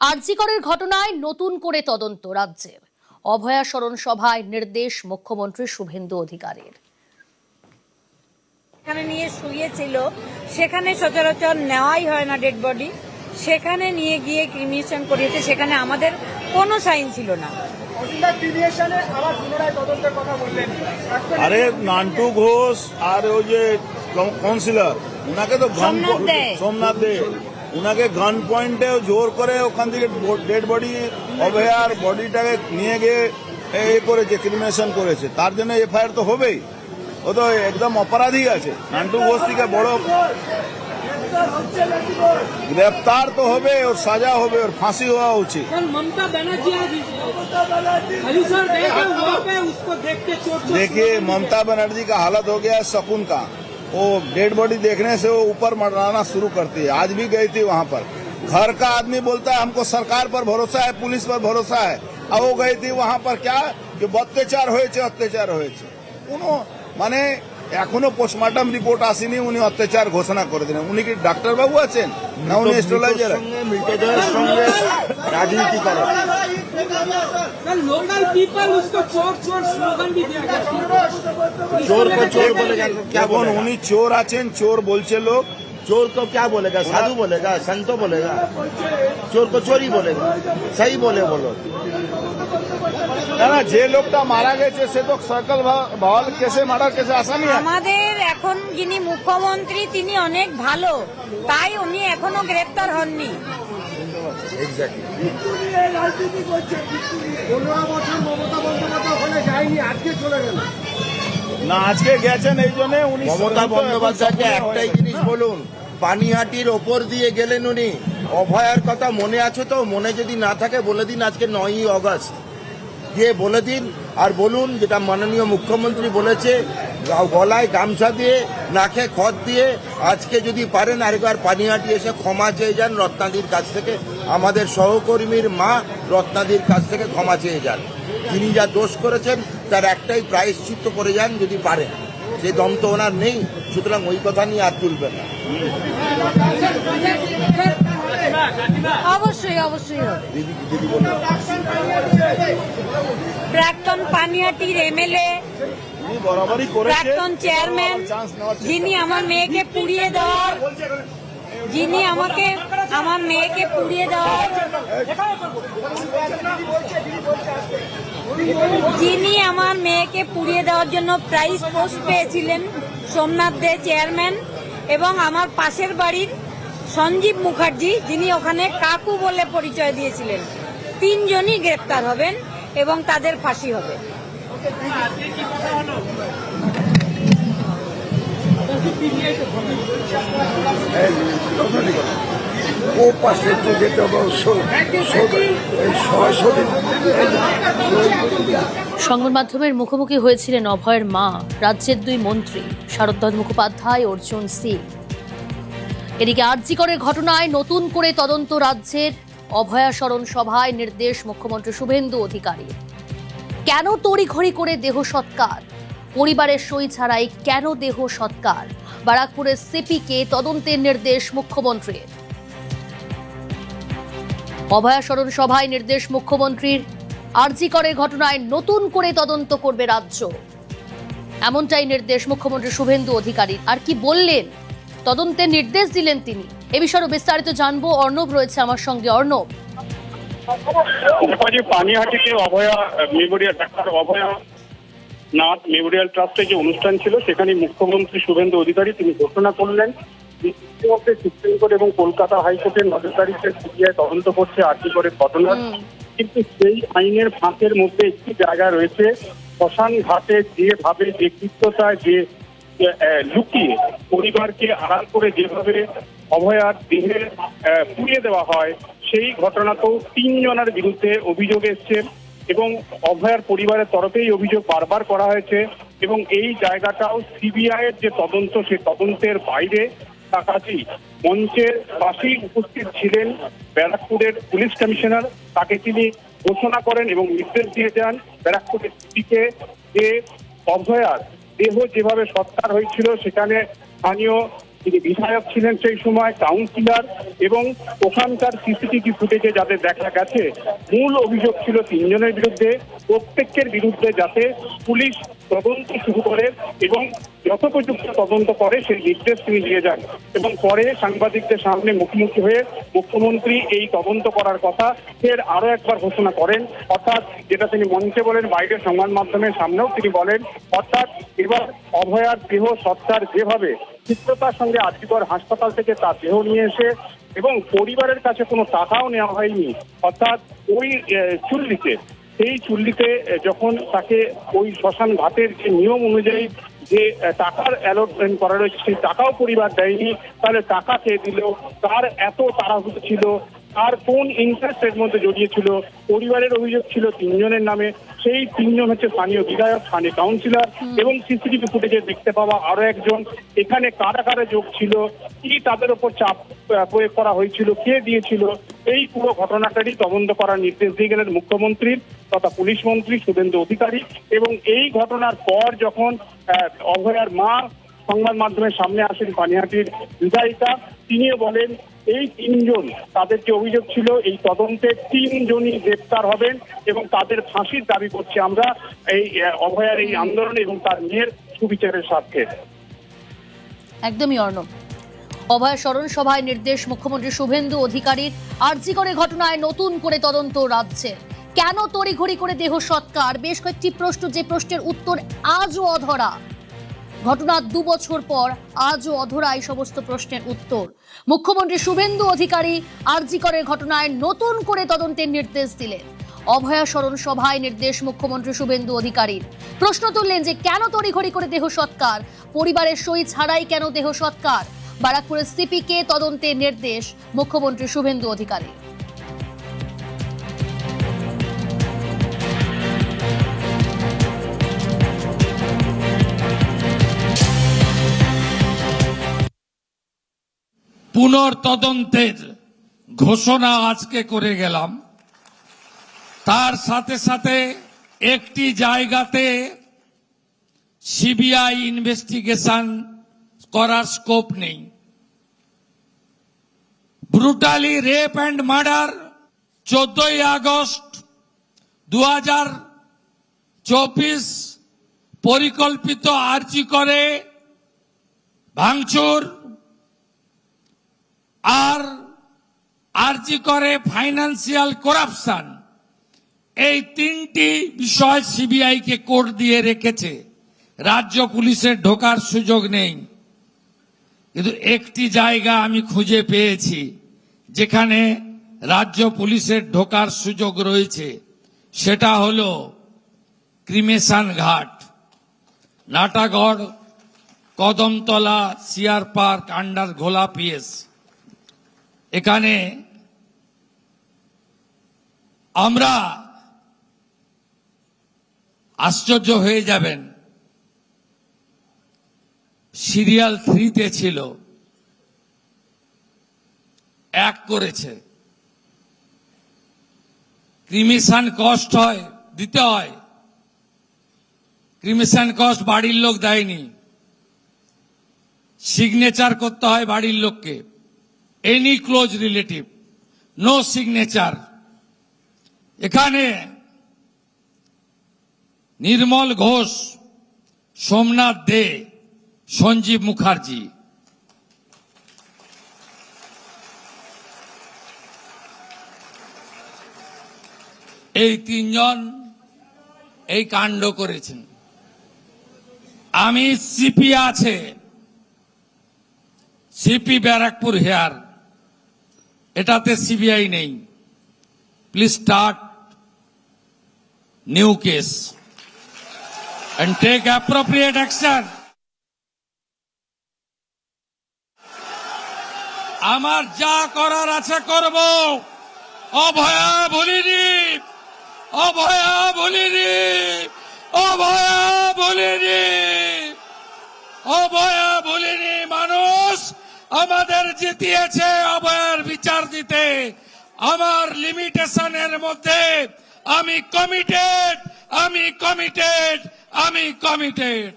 আরজি করের ঘটনায় নতুন করে তদন্ত রাজ্যের। অভয়া স্মরণ সভায় নির্দেশ মুখ্যমন্ত্রী শুভেন্দু অধিকারীর। সেখানে নিয়ে শুয়েছিল, সেখানে সচরাচর নেওয়াই হয় না ডেড বডি, সেখানে নিয়ে গিয়ে ক্রিমিনেশন করিয়েছে, সেখানে আমাদের কোনো সাইন ছিল না। আরে নান্টু ঘোষ আর ওই যে কাউন্সিলর উনাকে তো সোমনাথ দে উনাকে গান পয়েন্টে জোর করে ওখান থেকে ডেড বডি অভয়ার বডিটাকে নিয়ে গিয়ে করেছে, ক্রিমিনেশন করেছে, তার জন্য এফআইআর তো হবেই। ও তো একদম অপরাধী আছে। নান্টু ঘোষ থেকে বড় গ্রেফতার তো হবে, ওর সাজা হবে, ওর ফাঁসি হওয়া উচিত। देखिए ममता बनर्जी का हालत हो गया है शकुन का। वो डेड बॉडी देखने से वो ऊपर मंडराना शुरू करती है। आज भी गई थी वहाँ पर। घर का आदमी बोलता है हमको सरकार पर भरोसा है, पुलिस पर भरोसा है। अब वो गई थी वहाँ पर क्या कि अत्याचार হয়েছে কোনো মানে এখনো পোস্টমর্টম রিপোর্ট আসেনি, উনি অত্যাচার ঘোষণা করে দিলেন। উনি কি ডাক্তার বাবু আছেন না উনি অ্যাস্ট্রোলজার? মৃতদেহের সঙ্গে রাজনীতি করে। लोकल पीपल उसको चोर चोर स्लोगन भी दिया गया। चोर को चोर बोलेगा क्या? बोल उन्हीं चोर आছেন, चोर बोलছে लोग। चोर को क्या बोलेगा? साधु बोलेगा, संतो बोलेगा, चोर को चोरी बोलेगा। सही बोले बोलो না যে লোকটা মারা গেছে সে তো সার্কেল ভাওয়াল কেসে মার্ডার কেসে আসামি। আমাদের এখন যিনি মুখ্যমন্ত্রী তিনি অনেক ভালো, তাই উনি এখনো গ্রেফতার হননি। না আজকে গেছেন এই জন্য উনি মমতা বন্দ্যোপাধ্যায়কে একটাই জিনিস বলুন, পানিহাটির ওপর দিয়ে গেলেন উনি। অভয়ার কথা মনে আছে তো? মনে যদি না থাকে বলে দিন আজকে 9ই আগস্ট দিয়ে বলে দিন। আর বলুন যেটা মাননীয় মুখ্যমন্ত্রী বলেছে, গলায় গামছা দিয়ে নাকে খত দিয়ে আজকে যদি পারেন আরেকবার পানিহাটি এসে ক্ষমা চেয়ে যান রত্নাদির কাছ থেকে। আমাদের সহকর্মীর মা রত্নাদির কাছ থেকে ক্ষমা চেয়ে যান। তিনি যা দোষ করেছেন তার একটাই প্রায়শ্চিত্ত করে যান যদি পারেন। সেই দম তো ওনার নেই, সুতরাং ওই কথা নিয়ে আর তুলবেন না। অবশ্যই অবশ্যই হবে। দিদি বলুন। প্রাক্তন পানিহাটির এমএলএ, প্রাক্তন চেয়ারম্যান, যিনি আমার মেয়েকে পুড়িয়ে দেওয়ার জন্য প্রাইজ পোস্ট পেয়েছিলেন সোমনাথ দে চেয়ারম্যান, এবং আমার পাশের বাড়ির সঞ্জীব মুখার্জি যিনি ওখানে কাকু বলে পরিচয় দিয়েছিলেন, 3 জনই গ্রেপ্তার হবেন এবং তাদের ফাঁসি হবে। সংবাদ মাধ্যমের মুখোমুখি হয়েছিলেন অভয়ের মা, রাজ্যের 2 মন্ত্রী শারদ মুখোপাধ্যায়, অর্জুন সিং। এদিকে আরজি করের ঘটনায় নতুন করে তদন্ত রাজ্যের। অভয়া স্মরণ সভায় নির্দেশ মুখ্যমন্ত্রী শুভেন্দু অধিকারী। কেন তড়িঘড়ি করে দেহ সৎকার? পরিবারের সই ছাড়াই কেন দেহ সৎকার? বারাকপুরের সিপিকে তদন্তের নির্দেশ মুখ্যমন্ত্রীর। অভয়া স্মরণ সভায় নির্দেশ মুখ্যমন্ত্রীর। আরজি করের ঘটনায় নতুন করে তদন্ত করবে রাজ্য, এমনটাই নির্দেশ মুখ্যমন্ত্রী শুভেন্দু অধিকারী। আর কি বললেন, তদন্তের নির্দেশ দিলেন তিনি, এ বিষয়ে বিস্তারিত জানবো। অর্ণব রয়েছে আমার সঙ্গে। অর্ণব, পানিহাটিতে অভয়া মেমোরিয়াল, ডাক্তার অভয়া নাথ মেমোরিয়াল ট্রাস্টে যে অনুষ্ঠান ছিল সেখানে মুখ্যমন্ত্রী শুভেন্দু অধিকারী তিনি ঘোষণা করলেন ইতিমধ্যে সুপ্রিম কোর্ট এবং কলকাতা হাইকোর্টের নজরদারিতে সিবিআই তদন্ত করছে আরজি করের ঘটনা। কিন্তু সেই আইনের ফাঁকের মধ্যে একটি জায়গা রয়েছে, শ্মশান ঘাটে যেভাবে যে কৃত্যতায় যে লুকিয়ে পরিবারকে আড়াল করে যেভাবে অভয়ার দেহে পুড়িয়ে দেওয়া হয়, সেই ঘটনাতেও 3 জনের বিরুদ্ধে অভিযোগ এসছে এবং অভয়ার পরিবারের তরফেই অভিযোগ বারবার করা হয়েছে। এবং এই জায়গাটাও সিবিআই এর যে তদন্ত, সেই তদন্তের বাইরে কাছাকাছি মঞ্চের পাশেই উপস্থিত ছিলেন ব্যারাকপুরের পুলিশ কমিশনার। তাকে তিনি ঘোষণা করেন এবং নির্দেশ দিয়ে যান ব্যারাকপুরের সিপিকে যে অভয়ার দেহ যেভাবে সৎকার হয়েছিল সেখানে স্থানীয় তিনি বিধায়ক ছিলেন সেই সময়, কাউন্সিলর, এবং ওখানকার সিসিটিভি ফুটেজে যাদের দেখা গেছে মূল অভিযোগ ছিল 3 জনের বিরুদ্ধে। প্রত্যেকের বিরুদ্ধে যাতে পুলিশ তদন্ত শুরু করে এবং যথোপযুক্ত তদন্ত করে সেই নির্দেশ তিনি দিয়ে যান। এবং পরে সাংবাদিকদের সামনে মুখোমুখি হয়ে মুখ্যমন্ত্রী এই তদন্ত করার কথা ফের আরো একবার ঘোষণা করেন, অর্থাৎ যেটা তিনি মঞ্চে বলেন বাইরের সংবাদ মাধ্যমের সামনেও তিনি বলেন, অর্থাৎ এবার অভয়ার দেহ সৎকার যেভাবে চিত্রতার সঙ্গে আরজিকর হাসপাতাল থেকে তার দেহ নিয়ে এসে এবং পরিবারের কাছে কোনো টাকাও নেওয়া হয়নি, অর্থাৎ ওই চুল্লিতে, সেই চুল্লিতে যখন তাকে ওই শ্মশান ঘাটের যে নিয়ম অনুযায়ী যে টাকার অ্যালটমেন্ট করা রয়েছে সেই টাকাও পরিবার দেয়নি, তাহলে টাকা কে দিল, তার এত তাড়াহুড়ো ছিল, আর কোন ইন্টারেস্টের মধ্যে জড়িয়েছিল। পরিবারের অভিযোগ ছিল 3 জনের নামে, সেই 3 জন হচ্ছে স্থানীয় বিধায়ক, স্থানীয় কাউন্সিলর এবং সিসিটিভি ফুটেজে দেখতে পাওয়া আরো একজন। এখানে কারা কারা যোগ ছিল, কি তাদের উপর চাপ প্রয়োগ করা হয়েছিল, কে দিয়েছিল, এই পুরো ঘটনাটারই তদন্ত করার নির্দেশ দিয়ে গেলেন মুখ্যমন্ত্রী তথা পুলিশ মন্ত্রী শুভেন্দু অধিকারী। এবং এই ঘটনার পর যখন অভয়ার মা সংবাদ মাধ্যমের সামনে আসেন, পানিহাটির বিধায়িকা, তিনিও বলেন এই 3 জন, তাদের যে অভিযোগ ছিল এই তদন্তে 3 জনই গ্রেপ্তার হবেন এবং তাদের ফাঁসির দাবি করছি আমরা এই অভয়ার এই আন্দোলন এবং তার মেয়ের সুবিচারের স্বার্থে। একদমই অর্ণব। অভয় স্মরণ সভায় নির্দেশ মুখ্যমন্ত্রী শুভেন্দু অধিকারীর। আরজিকর ঘটনায় নতুন করে তদন্ত রাজ্যে। কেন তড়িঘড়ি করে দেহ সৎকার? বেশ কয়েকটি প্রশ্ন, যে প্রশ্নের উত্তর আজও অধরা। ঘটনার 2 বছর পর আজও অধরা এই সমস্ত প্রশ্নের উত্তর। মুখ্যমন্ত্রী শুভেন্দু অধিকারী আরজিকরের ঘটনায় নতুন করে তদন্তের নির্দেশ দিলেন। অভয়া স্মরণ সভায় নির্দেশ মুখ্যমন্ত্রী শুভেন্দু অধিকারীর। প্রশ্ন তুললেন যে কেন তড়িঘড়ি করে দেহ সৎকার, পরিবারের সই ছাড়াই কেন দেহ সৎকার। বারাকপুরের সিপিকে তদন্তের নির্দেশ মুখ্যমন্ত্রী শুভেন্দু অধিকারী। পুনর্তদন্তের ঘোষণা আজকে করে গেলাম। তার সাথে সাথে একটি জায়গাতে সিবিআই ইনভেস্টিগেশন করার স্কোপ নেই। ব্রুটালি রেপ অ্যান্ড মার্ডার 14ই আগস্ট 2024 পরিকল্পিত আরজিকরে ভাঙচুর আর আরজিকরে ফাইন্যান্সিয়াল করাপশন, এই 3টি বিষয় সিবিআই কে কোর্ট দিয়ে রেখেছে। রাজ্য পুলিশের ঢোকার সুযোগ নেই। কিন্তু একটি জায়গা আমি খুঁজে পেয়েছি যেখানে রাজ্য পুলিশের ঢোকার সুযোগ রয়েছে, সেটা হলো ক্রিমেশন ঘাট, Natagarh, Kadamtala, CR park, under ঘোলা পিএস। এখানে আমরা আশ্চর্য হয়ে যাবেন, সিরিয়াল 3-তে ছিল, 1 করেছে। ক্রিমিশন কস্ট হয়, দিতে হয়। ক্রিমিশন কস্ট বাড়ির লোক দেয়নি, সিগনেচার করতে হয় বাড়ির লোককে। Any close relative, no signature. এখানে নির্মল ঘোষ, সোমনাথ দে, সঞ্জীব মুখার্জি, এই 3 জন এই কাণ্ড করেছেন। আমি সিপি আছে, সিপি ব্যারাকপুর হেয়ার, এটাতে সিবিআই নেই। Please start new case and take appropriate action. আমার যা করার আছে করব। অভয়া বলিনি, অভয়া বলিনি, অভয়া বলিনি, অভয়া বলিনি। মানুষ আমাদের জিতিয়েছে অভয়ার বিচার দিতে। আমার লিমিটেশনের মধ্যে আমি কমিটেড, আমি কমিটেড, আমি কমিটেড।